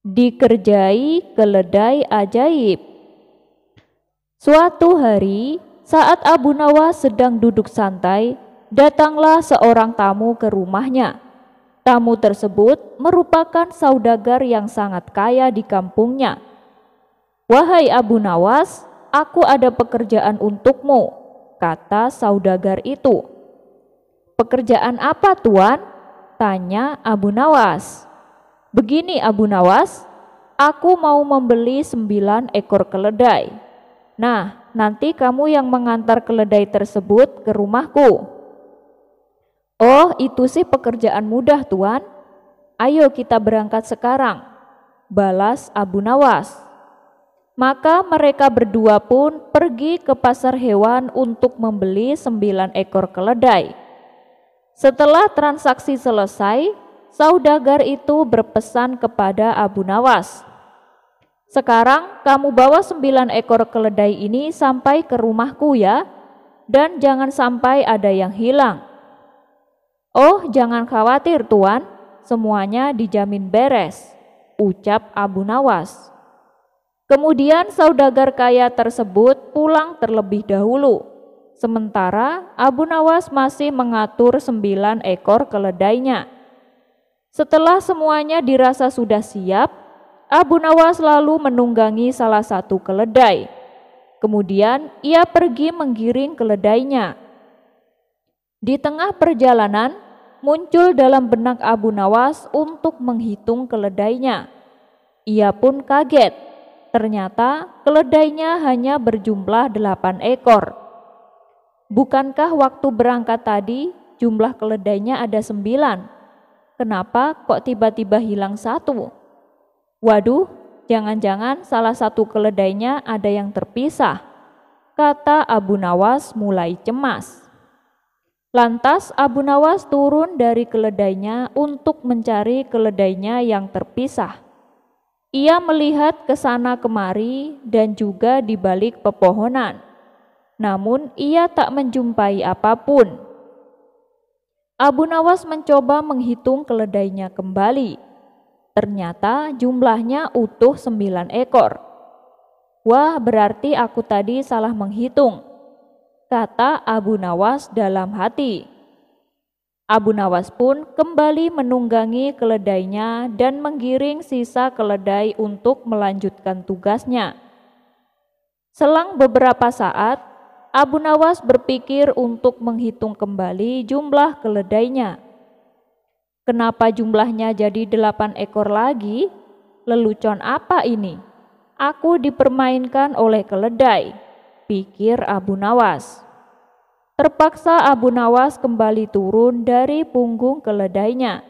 Dikerjai keledai ajaib. Suatu hari, saat Abu Nawas sedang duduk santai, datanglah seorang tamu ke rumahnya. Tamu tersebut merupakan saudagar yang sangat kaya di kampungnya. "Wahai Abu Nawas, aku ada pekerjaan untukmu," kata saudagar itu. "Pekerjaan apa, Tuan?" tanya Abu Nawas. "Begini Abu Nawas, aku mau membeli 9 ekor keledai. Nah, nanti kamu yang mengantar keledai tersebut ke rumahku." "Oh, itu sih pekerjaan mudah, Tuan. Ayo kita berangkat sekarang," balas Abu Nawas. Maka mereka berdua pun pergi ke pasar hewan untuk membeli 9 ekor keledai. Setelah transaksi selesai, saudagar itu berpesan kepada Abu Nawas, "Sekarang kamu bawa 9 ekor keledai ini sampai ke rumahku ya, dan jangan sampai ada yang hilang." "Oh, jangan khawatir Tuan, semuanya dijamin beres," ucap Abu Nawas. Kemudian saudagar kaya tersebut pulang terlebih dahulu. Sementara Abu Nawas masih mengatur 9 ekor keledainya. Setelah semuanya dirasa sudah siap, Abu Nawas lalu menunggangi salah satu keledai. Kemudian ia pergi menggiring keledainya. Di tengah perjalanan, muncul dalam benak Abu Nawas untuk menghitung keledainya. Ia pun kaget, ternyata keledainya hanya berjumlah 8 ekor. Bukankah waktu berangkat tadi jumlah keledainya ada 9? Kenapa kok tiba-tiba hilang 1? Waduh, jangan-jangan salah satu keledainya ada yang terpisah, kata Abu Nawas mulai cemas. Lantas Abu Nawas turun dari keledainya untuk mencari keledainya yang terpisah. Ia melihat ke sana kemari dan juga di balik pepohonan. Namun ia tak menjumpai apapun. Abu Nawas mencoba menghitung keledainya kembali. Ternyata jumlahnya utuh 9 ekor. "Wah, berarti aku tadi salah menghitung," kata Abu Nawas dalam hati. Abu Nawas pun kembali menunggangi keledainya dan menggiring sisa keledai untuk melanjutkan tugasnya. Selang beberapa saat, Abu Nawas berpikir untuk menghitung kembali jumlah keledainya. "Kenapa jumlahnya jadi 8 ekor lagi? Lelucon apa ini? Aku dipermainkan oleh keledai," pikir Abu Nawas. Terpaksa Abu Nawas kembali turun dari punggung keledainya,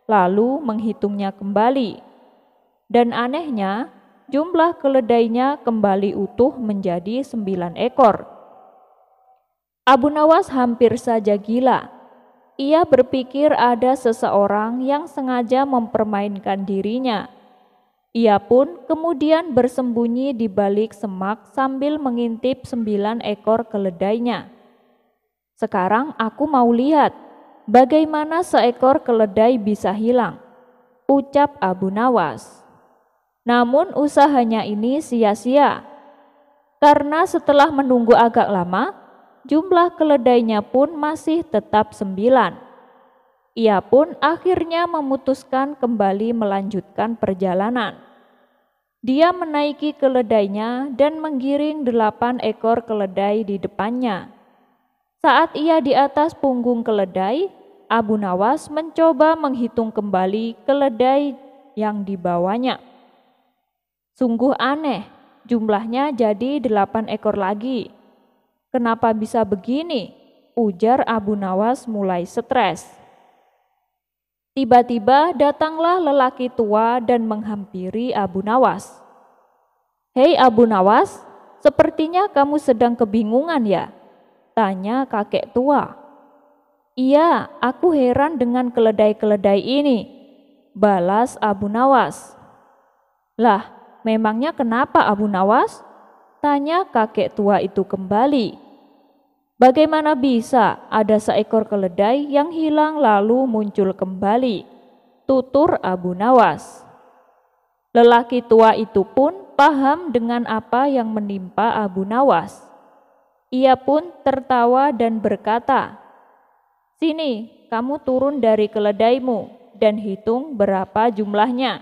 lalu menghitungnya kembali. Dan anehnya, jumlah keledainya kembali utuh menjadi 9 ekor. Abu Nawas hampir saja gila. Ia berpikir ada seseorang yang sengaja mempermainkan dirinya. Ia pun kemudian bersembunyi di balik semak sambil mengintip 9 ekor keledainya. "Sekarang aku mau lihat bagaimana seekor keledai bisa hilang," ucap Abu Nawas. Namun usahanya ini sia-sia, karena setelah menunggu agak lama, jumlah keledainya pun masih tetap 9. Ia pun akhirnya memutuskan kembali melanjutkan perjalanan. Dia menaiki keledainya dan menggiring 8 ekor keledai di depannya. Saat ia di atas punggung keledai, Abu Nawas mencoba menghitung kembali keledai yang dibawanya. Sungguh aneh, jumlahnya jadi 8 ekor lagi. "Kenapa bisa begini?" ujar Abu Nawas mulai stres. Tiba-tiba datanglah lelaki tua dan menghampiri Abu Nawas. "Hei Abu Nawas, sepertinya kamu sedang kebingungan ya?" tanya kakek tua. "Iya, aku heran dengan keledai-keledai ini," balas Abu Nawas. "Lah, memangnya kenapa Abu Nawas?" tanya kakek tua itu kembali. "Bagaimana bisa ada seekor keledai yang hilang lalu muncul kembali?" tutur Abu Nawas. Lelaki tua itu pun paham dengan apa yang menimpa Abu Nawas. Ia pun tertawa dan berkata, "Sini, kamu turun dari keledaimu dan hitung berapa jumlahnya."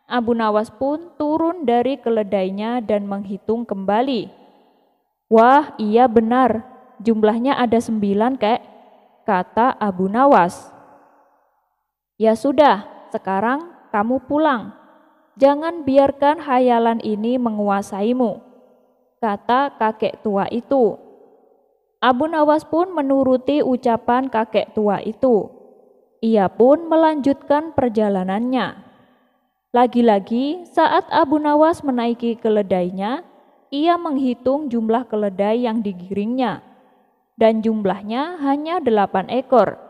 Abu Nawas pun turun dari keledainya dan menghitung kembali. "Wah, iya benar, jumlahnya ada 9, kek," kata Abu Nawas. "Ya sudah, sekarang kamu pulang. Jangan biarkan khayalan ini menguasaimu," kata kakek tua itu. Abu Nawas pun menuruti ucapan kakek tua itu. Ia pun melanjutkan perjalanannya. Lagi-lagi saat Abu Nawas menaiki keledainya, ia menghitung jumlah keledai yang digiringnya, dan jumlahnya hanya 8 ekor.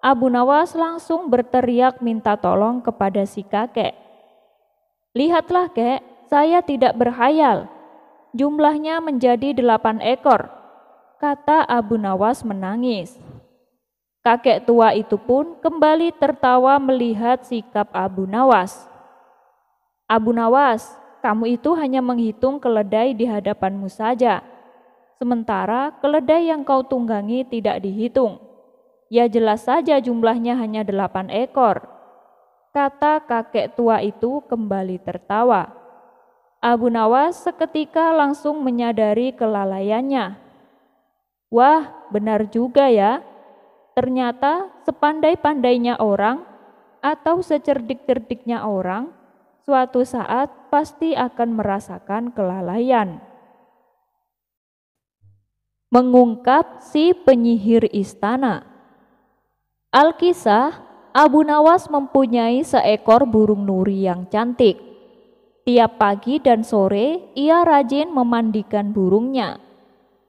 Abu Nawas langsung berteriak minta tolong kepada si kakek. "Lihatlah kek, saya tidak berkhayal. Jumlahnya menjadi 8 ekor, kata Abu Nawas menangis. Kakek tua itu pun kembali tertawa melihat sikap Abu Nawas. "Abu Nawas, kamu itu hanya menghitung keledai di hadapanmu saja. Sementara keledai yang kau tunggangi tidak dihitung. Ya jelas saja jumlahnya hanya 8 ekor. Kata kakek tua itu kembali tertawa. Abu Nawas seketika langsung menyadari kelalaiannya. "Wah, benar juga ya. Ternyata sepandai-pandainya orang atau secerdik-cerdiknya orang, suatu saat pasti akan merasakan kelalaian." Mengungkap si penyihir istana. Alkisah, Abu Nawas mempunyai seekor burung nuri yang cantik. Tiap pagi dan sore ia rajin memandikan burungnya.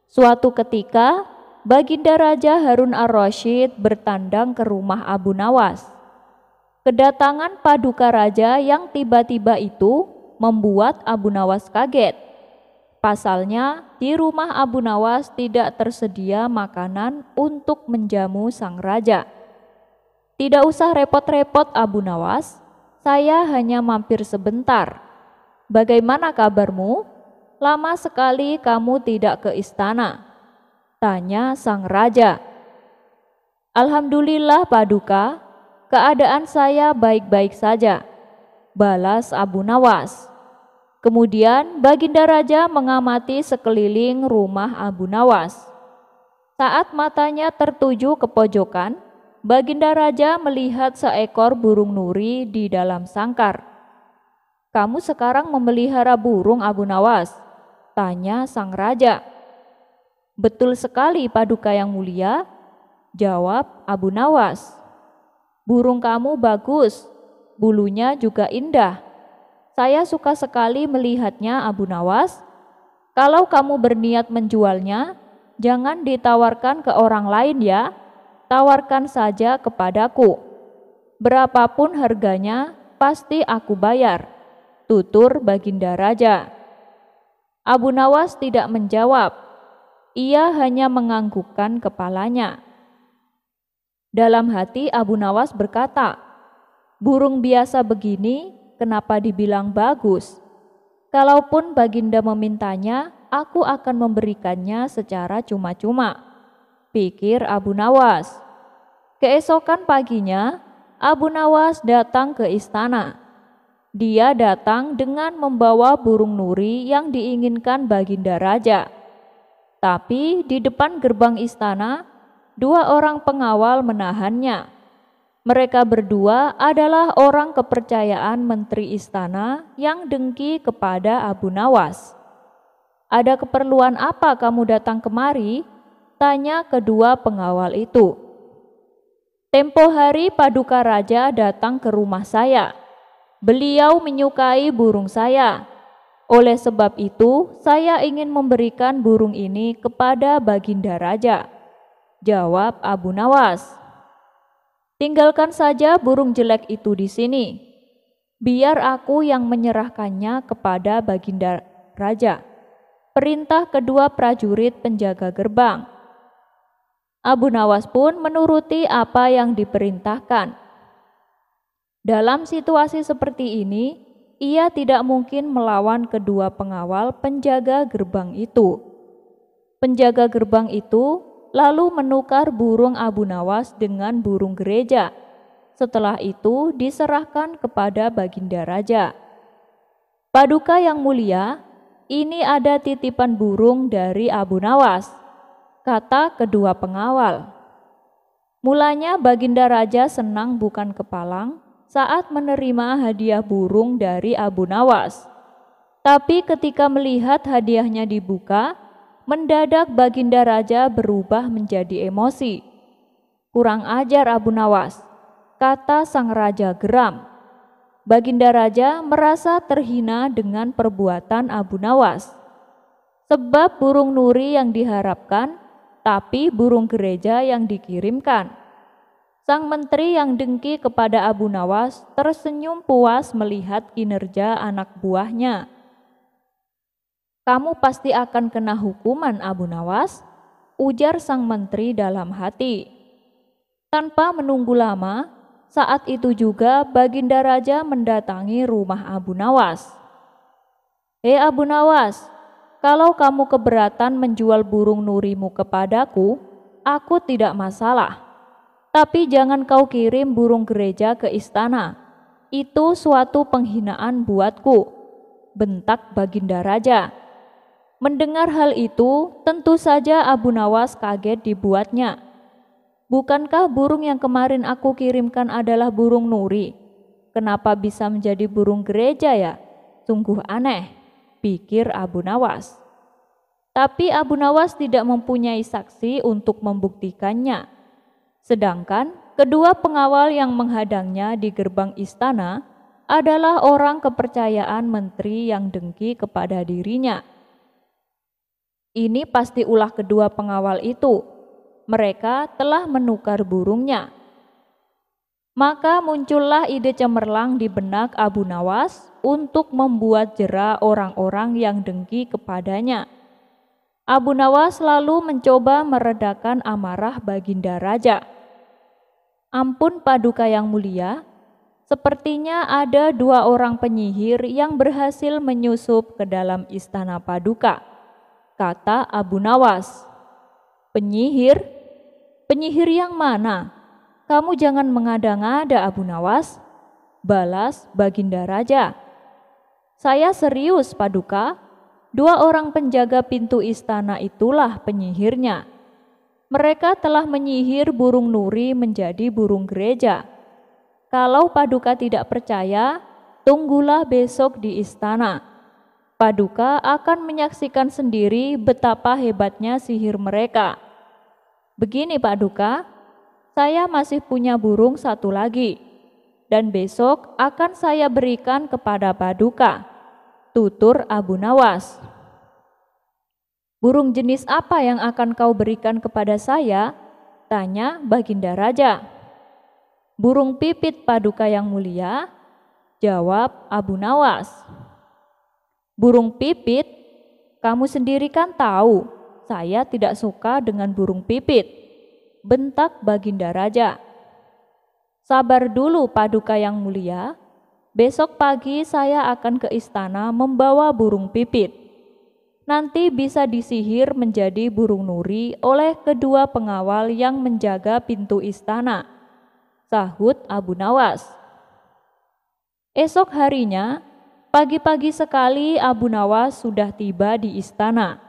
Suatu ketika, Baginda Raja Harun ar-Rasyid bertandang ke rumah Abu Nawas. Kedatangan paduka raja yang tiba-tiba itu membuat Abu Nawas kaget. Pasalnya, di rumah Abu Nawas tidak tersedia makanan untuk menjamu sang raja. "Tidak usah repot-repot Abu Nawas, saya hanya mampir sebentar. Bagaimana kabarmu? Lama sekali kamu tidak ke istana," tanya sang raja. "Alhamdulillah paduka, keadaan saya baik-baik saja," balas Abu Nawas. Kemudian Baginda Raja mengamati sekeliling rumah Abu Nawas. Saat matanya tertuju ke pojokan, Baginda Raja melihat seekor burung nuri di dalam sangkar. "Kamu sekarang memelihara burung, Abu Nawas?" tanya sang raja. "Betul sekali paduka yang mulia," jawab Abu Nawas. "Burung kamu bagus, bulunya juga indah. Saya suka sekali melihatnya, Abu Nawas. Kalau kamu berniat menjualnya, jangan ditawarkan ke orang lain ya, tawarkan saja kepadaku. Berapapun harganya, pasti aku bayar," tutur Baginda Raja. Abu Nawas tidak menjawab, ia hanya menganggukkan kepalanya. Dalam hati Abu Nawas berkata, "Burung biasa begini, kenapa dibilang bagus? Kalaupun Baginda memintanya, aku akan memberikannya secara cuma-cuma," pikir Abu Nawas. Keesokan paginya, Abu Nawas datang ke istana. Dia datang dengan membawa burung nuri yang diinginkan Baginda Raja. Tapi di depan gerbang istana, 2 orang pengawal menahannya. Mereka berdua adalah orang kepercayaan menteri istana yang dengki kepada Abu Nawas. "Ada keperluan apa kamu datang kemari?" tanya kedua pengawal itu. "Tempo hari paduka raja datang ke rumah saya. Beliau menyukai burung saya. Oleh sebab itu, saya ingin memberikan burung ini kepada Baginda Raja," jawab Abu Nawas. "Tinggalkan saja burung jelek itu di sini. Biar aku yang menyerahkannya kepada Baginda Raja," perintah kedua prajurit penjaga gerbang. Abu Nawas pun menuruti apa yang diperintahkan. Dalam situasi seperti ini, ia tidak mungkin melawan kedua pengawal penjaga gerbang itu. Penjaga gerbang itu lalu menukar burung Abu Nawas dengan burung gereja. Setelah itu diserahkan kepada Baginda Raja. Paduka yang mulia, ini ada titipan burung dari Abu Nawas, kata kedua pengawal. Mulanya Baginda Raja senang bukan kepalang saat menerima hadiah burung dari Abu Nawas. Tapi ketika melihat hadiahnya dibuka, mendadak Baginda Raja berubah menjadi emosi. Kurang ajar Abu Nawas, kata sang raja geram. Baginda Raja merasa terhina dengan perbuatan Abu Nawas. Sebab burung nuri yang diharapkan, tapi burung gereja yang dikirimkan. Sang menteri yang dengki kepada Abu Nawas tersenyum puas melihat kinerja anak buahnya. Kamu pasti akan kena hukuman Abu Nawas, ujar sang menteri dalam hati. Tanpa menunggu lama, saat itu juga Baginda Raja mendatangi rumah Abu Nawas. Hei Abu Nawas, kalau kamu keberatan menjual burung nurimu kepadaku, aku tidak masalah. Tapi jangan kau kirim burung gereja ke istana. Itu suatu penghinaan buatku, bentak Baginda Raja. Mendengar hal itu, tentu saja Abu Nawas kaget dibuatnya. Bukankah burung yang kemarin aku kirimkan adalah burung nuri? Kenapa bisa menjadi burung gereja ya? Sungguh aneh, pikir Abu Nawas. Tapi Abu Nawas tidak mempunyai saksi untuk membuktikannya. Sedangkan kedua pengawal yang menghadangnya di gerbang istana adalah orang kepercayaan menteri yang dengki kepada dirinya. Ini pasti ulah kedua pengawal itu. Mereka telah menukar burungnya. Maka muncullah ide cemerlang di benak Abu Nawas untuk membuat jera orang-orang yang dengki kepadanya. Abu Nawas lalu mencoba meredakan amarah Baginda Raja. Ampun Paduka yang mulia, sepertinya ada 2 orang penyihir yang berhasil menyusup ke dalam istana Paduka, kata Abu Nawas. Penyihir? Penyihir yang mana? Kamu jangan mengada-ngada Abu Nawas, balas Baginda Raja. Saya serius Paduka. 2 orang penjaga pintu istana itulah penyihirnya. Mereka telah menyihir burung nuri menjadi burung gereja. Kalau Paduka tidak percaya, tunggulah besok di istana. Paduka akan menyaksikan sendiri betapa hebatnya sihir mereka. Begini Paduka, saya masih punya burung 1 lagi, dan besok akan saya berikan kepada Paduka, tutur Abu Nawas. Burung jenis apa yang akan kau berikan kepada saya? Tanya Baginda Raja. Burung pipit Paduka yang mulia, jawab Abu Nawas. Burung pipit? Kamu sendiri kan tahu, saya tidak suka dengan burung pipit, bentak Baginda Raja. Sabar dulu Paduka yang mulia, besok pagi saya akan ke istana membawa burung pipit. Nanti bisa disihir menjadi burung nuri oleh kedua pengawal yang menjaga pintu istana, sahut Abu Nawas. Esok harinya, pagi-pagi sekali Abu Nawas sudah tiba di istana.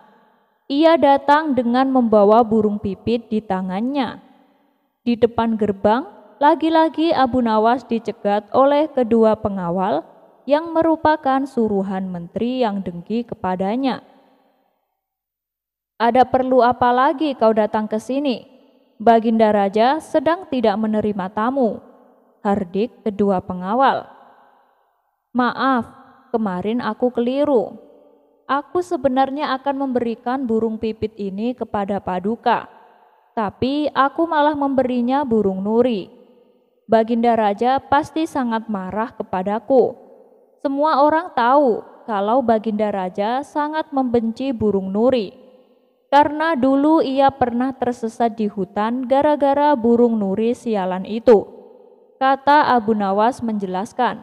Ia datang dengan membawa burung pipit di tangannya. Di depan gerbang, lagi-lagi Abu Nawas dicegat oleh kedua pengawal yang merupakan suruhan menteri yang dengki kepadanya. Ada perlu apa lagi kau datang ke sini? Baginda Raja sedang tidak menerima tamu, hardik kedua pengawal. Maaf, kemarin aku keliru. Aku sebenarnya akan memberikan burung pipit ini kepada Paduka, tapi aku malah memberinya burung nuri. Baginda Raja pasti sangat marah kepadaku. Semua orang tahu kalau Baginda Raja sangat membenci burung nuri. Karena dulu ia pernah tersesat di hutan gara-gara burung nuri sialan itu, kata Abu Nawas menjelaskan.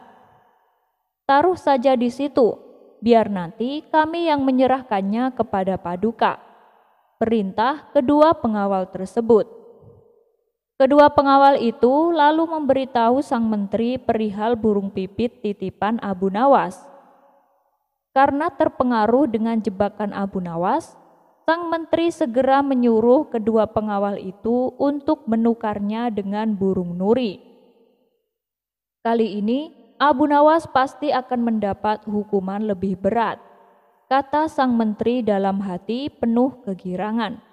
taruh saja di situ, biar nanti kami yang menyerahkannya kepada Paduka. Perintah kedua pengawal tersebut. Kedua pengawal itu lalu memberitahu sang menteri perihal burung pipit titipan Abu Nawas. Karena terpengaruh dengan jebakan Abu Nawas, sang menteri segera menyuruh kedua pengawal itu untuk menukarnya dengan burung nuri. Kali ini Abu Nawas pasti akan mendapat hukuman lebih berat, kata sang menteri dalam hati penuh kegirangan.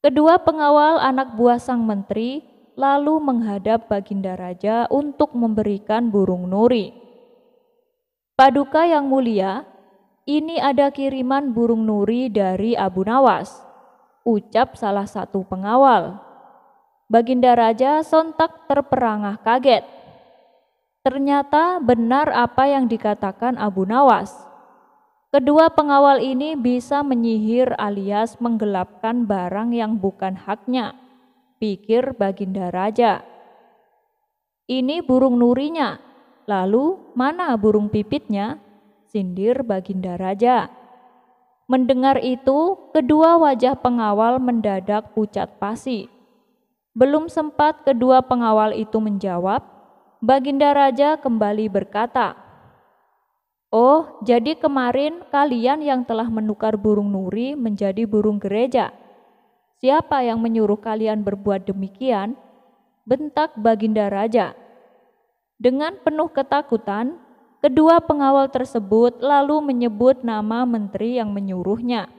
Kedua pengawal anak buah sang menteri lalu menghadap Baginda Raja untuk memberikan burung nuri. Paduka yang mulia, ini ada kiriman burung nuri dari Abu Nawas, ucap salah satu pengawal. Baginda Raja sontak terperangah kaget. Ternyata benar apa yang dikatakan Abu Nawas. Kedua pengawal ini bisa menyihir alias menggelapkan barang yang bukan haknya, pikir Baginda Raja. Ini burung nurinya, lalu mana burung pipitnya? Sindir Baginda Raja. Mendengar itu, kedua wajah pengawal mendadak pucat pasi. Belum sempat kedua pengawal itu menjawab, Baginda Raja kembali berkata, "Oh, jadi kemarin kalian yang telah menukar burung nuri menjadi burung gereja. Siapa yang menyuruh kalian berbuat demikian?" bentak Baginda Raja. Dengan penuh ketakutan, kedua pengawal tersebut lalu menyebut nama menteri yang menyuruhnya.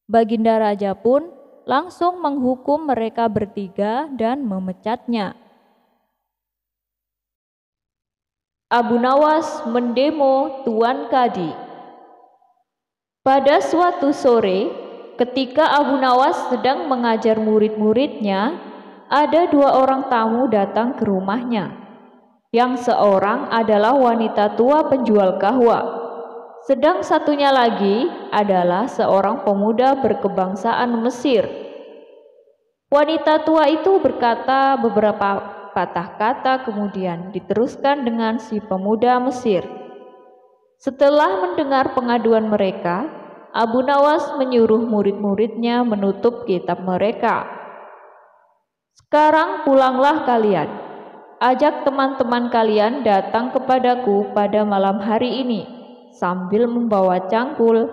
Baginda Raja pun langsung menghukum mereka bertiga dan memecatnya. Abu Nawas mendemo Tuan Kadi. Pada suatu sore, ketika Abu Nawas sedang mengajar murid-muridnya, ada dua orang tamu datang ke rumahnya. Yang seorang adalah wanita tua penjual kahwa, sedang satunya lagi adalah seorang pemuda berkebangsaan Mesir. Wanita tua itu berkata beberapa patah kata, kemudian diteruskan dengan si pemuda Mesir. Setelah mendengar pengaduan mereka, Abu Nawas menyuruh murid-muridnya menutup kitab mereka. "Sekarang pulanglah kalian. Ajak teman-teman kalian datang kepadaku pada malam hari ini, sambil membawa cangkul,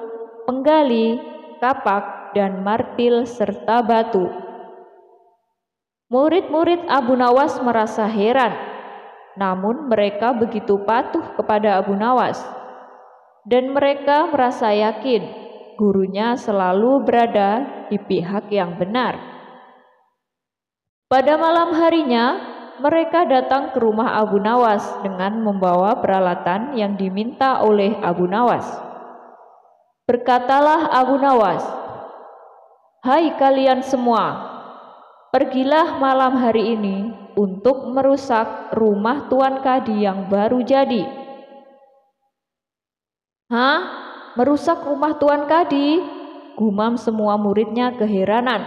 penggali, kapak, dan martil serta batu." Murid-murid Abu Nawas merasa heran, namun mereka begitu patuh kepada Abu Nawas, dan mereka merasa yakin gurunya selalu berada di pihak yang benar. Pada malam harinya, mereka datang ke rumah Abu Nawas dengan membawa peralatan yang diminta oleh Abu Nawas. Berkatalah Abu Nawas, "Hai kalian semua, pergilah malam hari ini untuk merusak rumah Tuan Kadi yang baru jadi." "Hah? Merusak rumah Tuan Kadi?" gumam semua muridnya keheranan.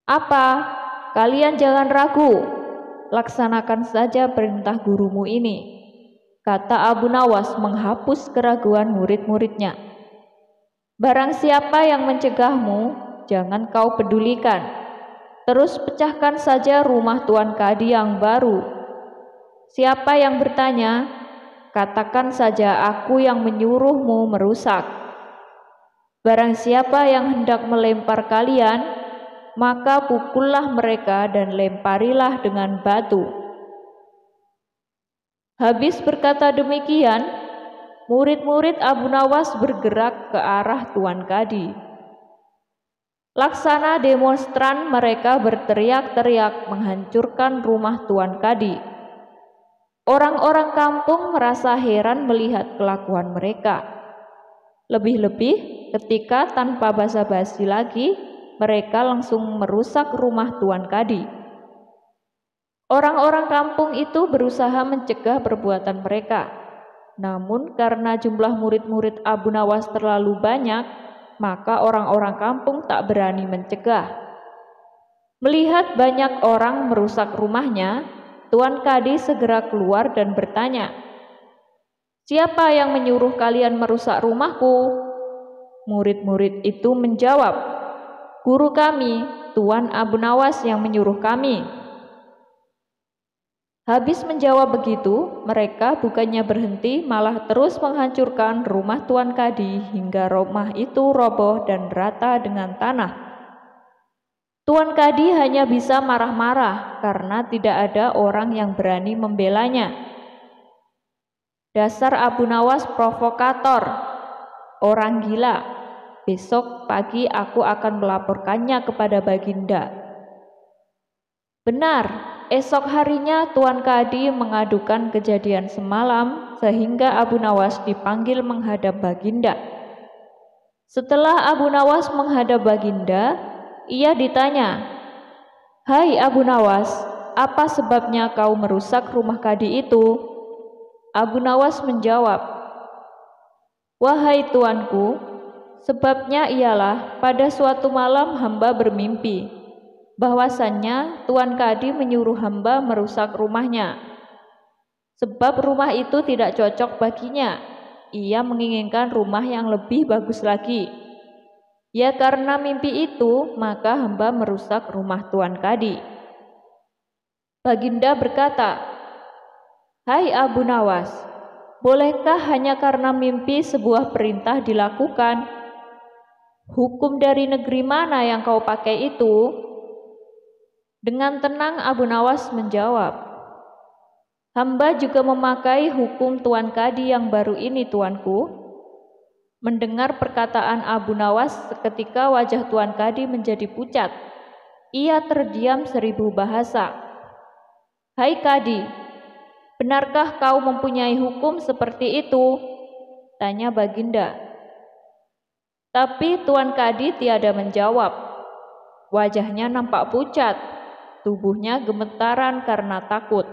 "Apa? Kalian jangan ragu. Laksanakan saja perintah gurumu ini," kata Abu Nawas menghapus keraguan murid-muridnya. "Barang siapa yang mencegahmu, jangan kau pedulikan. Terus pecahkan saja rumah Tuan Kadi yang baru. Siapa yang bertanya, katakan saja aku yang menyuruhmu merusak. Barang siapa yang hendak melempar kalian, maka pukullah mereka dan lemparilah dengan batu." Habis berkata demikian, murid-murid Abu Nawas bergerak ke arah Tuan Kadi. Laksana demonstran, mereka berteriak-teriak menghancurkan rumah Tuan Kadi. Orang-orang kampung merasa heran melihat kelakuan mereka. Lebih-lebih ketika tanpa basa-basi lagi, mereka langsung merusak rumah Tuan Kadi. Orang-orang kampung itu berusaha mencegah perbuatan mereka. Namun karena jumlah murid-murid Abu Nawas terlalu banyak, maka orang-orang kampung tak berani mencegah. Melihat banyak orang merusak rumahnya, Tuan Kadi segera keluar dan bertanya, "Siapa yang menyuruh kalian merusak rumahku?" Murid-murid itu menjawab, "Guru kami, Tuan Abu Nawas yang menyuruh kami." Habis menjawab begitu, mereka bukannya berhenti, malah terus menghancurkan rumah Tuan Kadi hingga rumah itu roboh dan rata dengan tanah. Tuan Kadi hanya bisa marah-marah karena tidak ada orang yang berani membelanya. "Dasar Abu Nawas provokator, orang gila. Besok pagi aku akan melaporkannya kepada Baginda." Benar, esok harinya Tuan Kadi mengadukan kejadian semalam sehingga Abu Nawas dipanggil menghadap Baginda. Setelah Abu Nawas menghadap Baginda, ia ditanya, "Hai Abu Nawas, apa sebabnya kau merusak rumah Kadi itu?" Abu Nawas menjawab, "Wahai tuanku, sebabnya ialah pada suatu malam hamba bermimpi bahwasannya Tuan Kadi menyuruh hamba merusak rumahnya. Sebab rumah itu tidak cocok baginya. Ia menginginkan rumah yang lebih bagus lagi. Ya karena mimpi itu, maka hamba merusak rumah Tuan Kadi." Baginda berkata, "Hai Abu Nawas, bolehkah hanya karena mimpi sebuah perintah dilakukan? Hukum dari negeri mana yang kau pakai itu?" Dengan tenang Abu Nawas menjawab, "Hamba juga memakai hukum Tuan Kadi yang baru ini, tuanku." Mendengar perkataan Abu Nawas, seketika wajah Tuan Kadi menjadi pucat. Ia terdiam 1000 bahasa. "Hai Kadi, benarkah kau mempunyai hukum seperti itu?" tanya Baginda. Tapi Tuan Kadi tiada menjawab. Wajahnya nampak pucat. Tubuhnya gemetaran karena takut.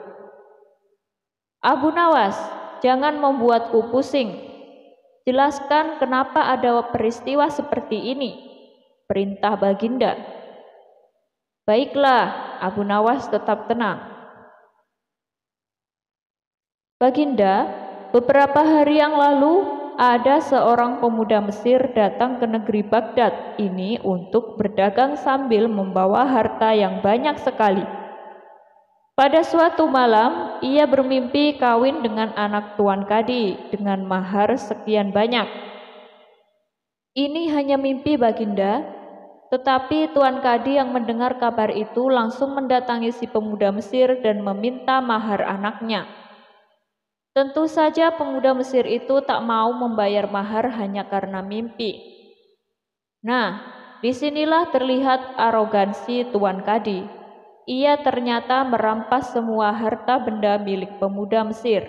"Abu Nawas, jangan membuatku pusing. Jelaskan kenapa ada peristiwa seperti ini," perintah Baginda. "Baiklah," Abu Nawas tetap tenang. "Baginda, beberapa hari yang lalu ada seorang pemuda Mesir datang ke negeri Baghdad ini untuk berdagang sambil membawa harta yang banyak sekali. Pada suatu malam, ia bermimpi kawin dengan anak Tuan Kadi dengan mahar sekian banyak." "Ini hanya mimpi, Baginda." Tetapi Tuan Kadi yang mendengar kabar itu langsung mendatangi si pemuda Mesir dan meminta mahar anaknya. Tentu saja pemuda Mesir itu tak mau membayar mahar hanya karena mimpi. Nah, disinilah terlihat arogansi Tuan Kadi. Ia ternyata merampas semua harta benda milik pemuda Mesir,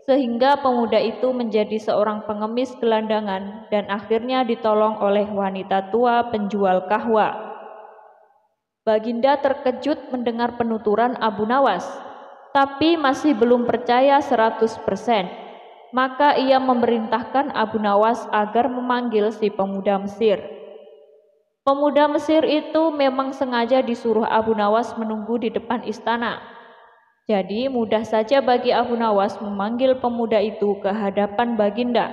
sehingga pemuda itu menjadi seorang pengemis gelandangan dan akhirnya ditolong oleh wanita tua penjual kahwa. Baginda terkejut mendengar penuturan Abu Nawas, tapi masih belum percaya 100%. Maka ia memerintahkan Abu Nawas agar memanggil si pemuda Mesir. Pemuda Mesir itu memang sengaja disuruh Abu Nawas menunggu di depan istana. Jadi mudah saja bagi Abu Nawas memanggil pemuda itu ke hadapan Baginda.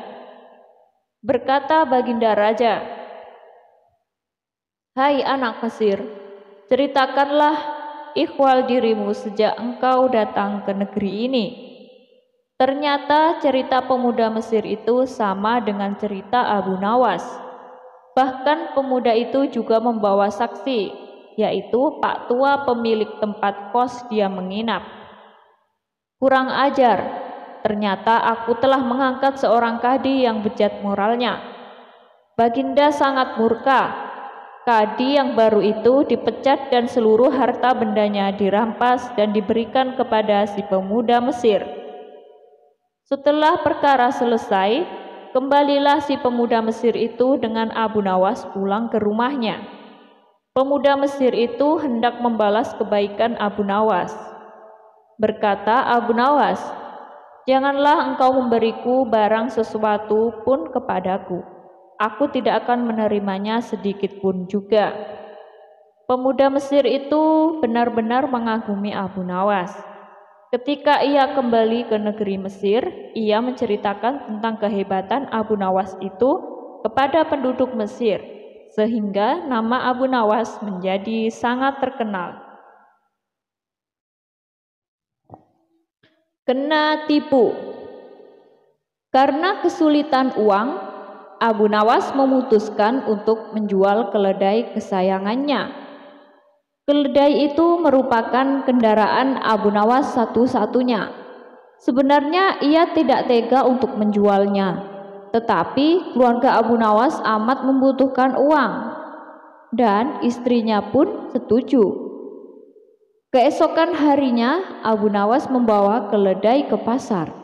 Berkata Baginda Raja, "Hai anak Mesir, ceritakanlah ihwal dirimu sejak engkau datang ke negeri ini." Ternyata cerita pemuda Mesir itu sama dengan cerita Abu Nawas. Bahkan pemuda itu juga membawa saksi, yaitu Pak Tua pemilik tempat kos dia menginap. "Kurang ajar, ternyata aku telah mengangkat seorang kadi yang bejat moralnya." Baginda sangat murka. Kadi yang baru itu dipecat dan seluruh harta bendanya dirampas dan diberikan kepada si pemuda Mesir. Setelah perkara selesai, kembalilah si pemuda Mesir itu dengan Abu Nawas pulang ke rumahnya. Pemuda Mesir itu hendak membalas kebaikan Abu Nawas. Berkata Abu Nawas, "Janganlah engkau memberiku barang sesuatu pun kepadaku. Aku tidak akan menerimanya sedikit pun juga." Pemuda Mesir itu benar-benar mengagumi Abu Nawas. Ketika ia kembali ke negeri Mesir, ia menceritakan tentang kehebatan Abu Nawas itu kepada penduduk Mesir, sehingga nama Abu Nawas menjadi sangat terkenal. Kena tipu. Karena kesulitan uang, Abu Nawas memutuskan untuk menjual keledai kesayangannya. Keledai itu merupakan kendaraan Abu Nawas satu-satunya. Sebenarnya ia tidak tega untuk menjualnya, tetapi keluarga Abu Nawas amat membutuhkan uang, dan istrinya pun setuju. Keesokan harinya, Abu Nawas membawa keledai ke pasar.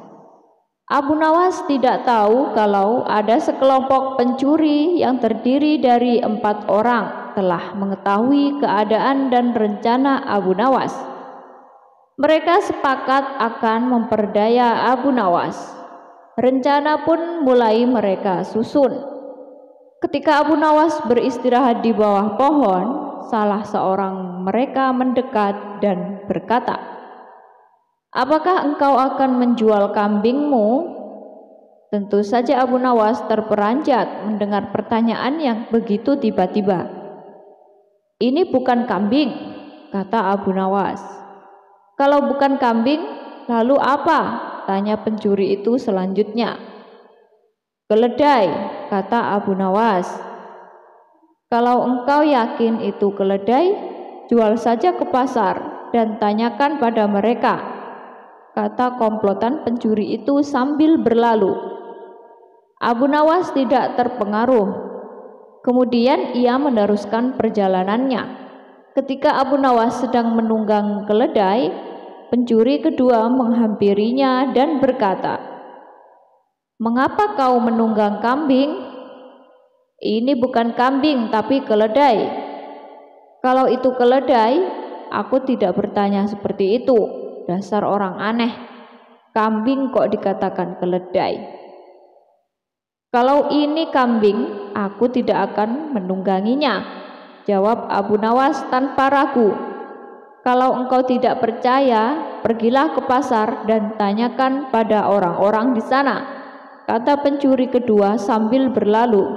Abu Nawas tidak tahu kalau ada sekelompok pencuri yang terdiri dari 4 orang telah mengetahui keadaan dan rencana Abu Nawas. Mereka sepakat akan memperdaya Abu Nawas. Rencana pun mulai mereka susun. Ketika Abu Nawas beristirahat di bawah pohon, salah seorang mereka mendekat dan berkata, "Apakah engkau akan menjual kambingmu?" Tentu saja Abu Nawas terperanjat mendengar pertanyaan yang begitu tiba-tiba. "Ini bukan kambing," kata Abu Nawas. "Kalau bukan kambing, lalu apa?" tanya pencuri itu selanjutnya. "Keledai," kata Abu Nawas. "Kalau engkau yakin itu keledai, jual saja ke pasar dan tanyakan pada mereka," kata komplotan pencuri itu sambil berlalu. Abu Nawas tidak terpengaruh. Kemudian ia meneruskan perjalanannya. Ketika Abu Nawas sedang menunggang keledai, pencuri kedua menghampirinya dan berkata, "Mengapa kau menunggang kambing?" "Ini bukan kambing tapi keledai." "Kalau itu keledai, aku tidak bertanya seperti itu. Dasar orang aneh. Kambing kok dikatakan keledai?" "Kalau ini kambing, aku tidak akan menungganginya," jawab Abu Nawas tanpa ragu. "Kalau engkau tidak percaya, pergilah ke pasar dan tanyakan pada orang-orang di sana," kata pencuri kedua sambil berlalu.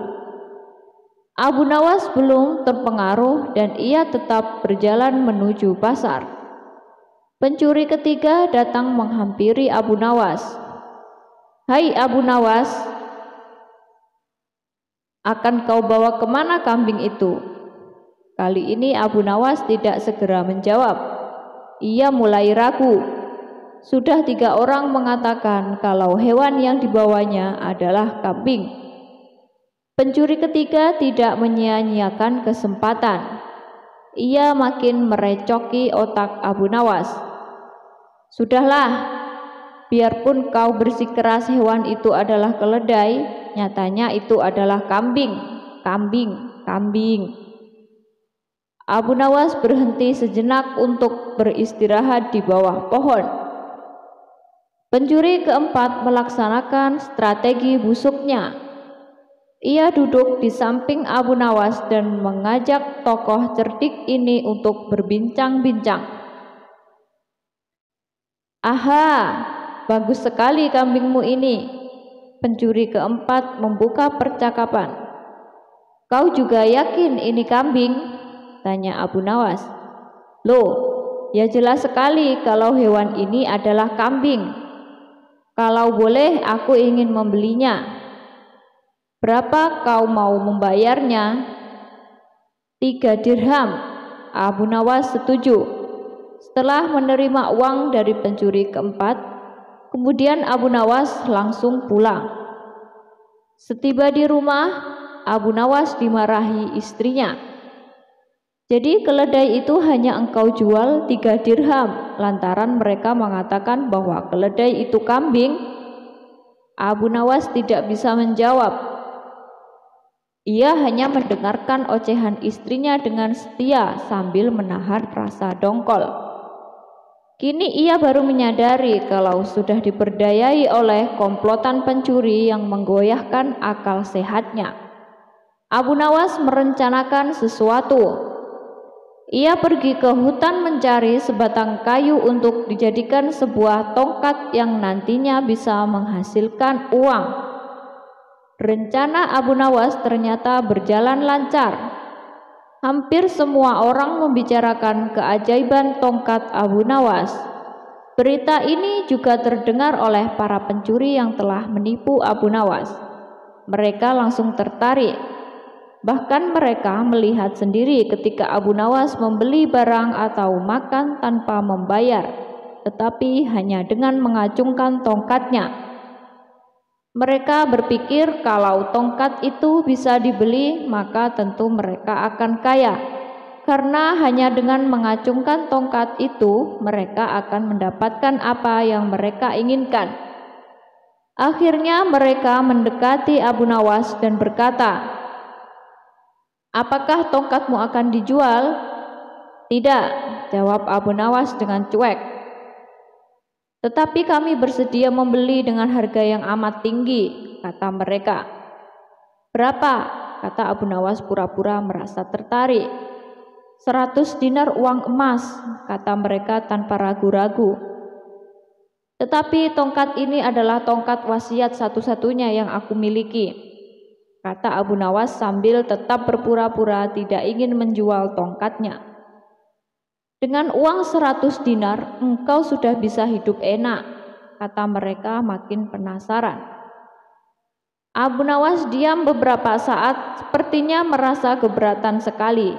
Abu Nawas belum terpengaruh dan ia tetap berjalan menuju pasar. Pencuri ketiga datang menghampiri Abu Nawas. "Hai Abu Nawas, akan kau bawa kemana kambing itu?" Kali ini Abu Nawas tidak segera menjawab. Ia mulai ragu. Sudah 3 orang mengatakan kalau hewan yang dibawanya adalah kambing. Pencuri ketiga tidak menyia-nyiakan kesempatan. Ia makin merecoki otak Abu Nawas. "Sudahlah, biarpun kau bersikeras hewan itu adalah keledai, nyatanya itu adalah kambing, kambing." Abu Nawas berhenti sejenak untuk beristirahat di bawah pohon. Pencuri keempat melaksanakan strategi busuknya. Ia duduk di samping Abu Nawas dan mengajak tokoh cerdik ini untuk berbincang-bincang. "Aha, bagus sekali kambingmu ini." Pencuri keempat membuka percakapan. "Kau juga yakin ini kambing?" tanya Abu Nawas. "Loh, ya jelas sekali kalau hewan ini adalah kambing. Kalau boleh aku ingin membelinya. Berapa kau mau membayarnya?" 3 dirham. Abu Nawas setuju. Setelah menerima uang dari pencuri keempat, kemudian Abu Nawas langsung pulang. Setiba di rumah, Abu Nawas dimarahi istrinya. "Jadi keledai itu hanya engkau jual 3 dirham lantaran mereka mengatakan bahwa keledai itu kambing?" Abu Nawas tidak bisa menjawab. Ia hanya mendengarkan ocehan istrinya dengan setia sambil menahan rasa dongkol. Kini ia baru menyadari kalau sudah diperdayai oleh komplotan pencuri yang menggoyahkan akal sehatnya. Abu Nawas merencanakan sesuatu. Ia pergi ke hutan mencari sebatang kayu untuk dijadikan sebuah tongkat yang nantinya bisa menghasilkan uang. Rencana Abu Nawas ternyata berjalan lancar. Hampir semua orang membicarakan keajaiban tongkat Abu Nawas. Berita ini juga terdengar oleh para pencuri yang telah menipu Abu Nawas. Mereka langsung tertarik. Bahkan mereka melihat sendiri ketika Abu Nawas membeli barang atau makan tanpa membayar, tetapi hanya dengan mengacungkan tongkatnya. Mereka berpikir kalau tongkat itu bisa dibeli, maka tentu mereka akan kaya. Karena hanya dengan mengacungkan tongkat itu, mereka akan mendapatkan apa yang mereka inginkan. Akhirnya mereka mendekati Abu Nawas dan berkata, "Apakah tongkatmu akan dijual?" "Tidak," jawab Abu Nawas dengan cuek. "Tetapi kami bersedia membeli dengan harga yang amat tinggi," kata mereka. "Berapa?" kata Abu Nawas pura-pura merasa tertarik. 100 dinar uang emas, kata mereka tanpa ragu-ragu. "Tetapi tongkat ini adalah tongkat wasiat satu-satunya yang aku miliki," kata Abu Nawas sambil tetap berpura-pura tidak ingin menjual tongkatnya. "Dengan uang 100 dinar engkau sudah bisa hidup enak," kata mereka makin penasaran. Abu Nawas diam beberapa saat, sepertinya merasa keberatan sekali.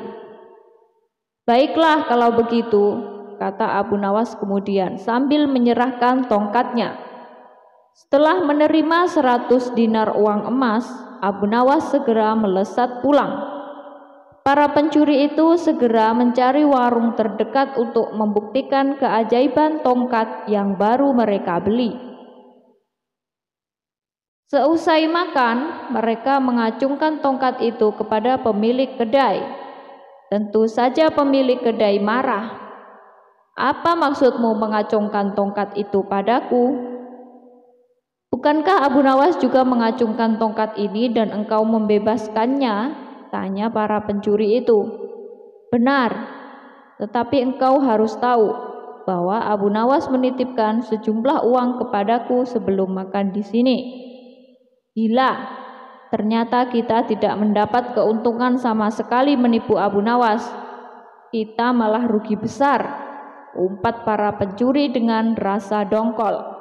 "Baiklah kalau begitu," kata Abu Nawas kemudian sambil menyerahkan tongkatnya. Setelah menerima 100 dinar uang emas, Abu Nawas segera melesat pulang. Para pencuri itu segera mencari warung terdekat untuk membuktikan keajaiban tongkat yang baru mereka beli. Seusai makan, mereka mengacungkan tongkat itu kepada pemilik kedai. Tentu saja pemilik kedai marah. "Apa maksudmu mengacungkan tongkat itu padaku? Bukankah Abu Nawas juga mengacungkan tongkat ini dan engkau membebaskannya?" tanya para pencuri itu. "Benar, tetapi engkau harus tahu bahwa Abu Nawas menitipkan sejumlah uang kepadaku sebelum makan di sini. Gila, ternyata kita tidak mendapat keuntungan sama sekali menipu Abu Nawas. Kita malah rugi besar," umpat para pencuri dengan rasa dongkol.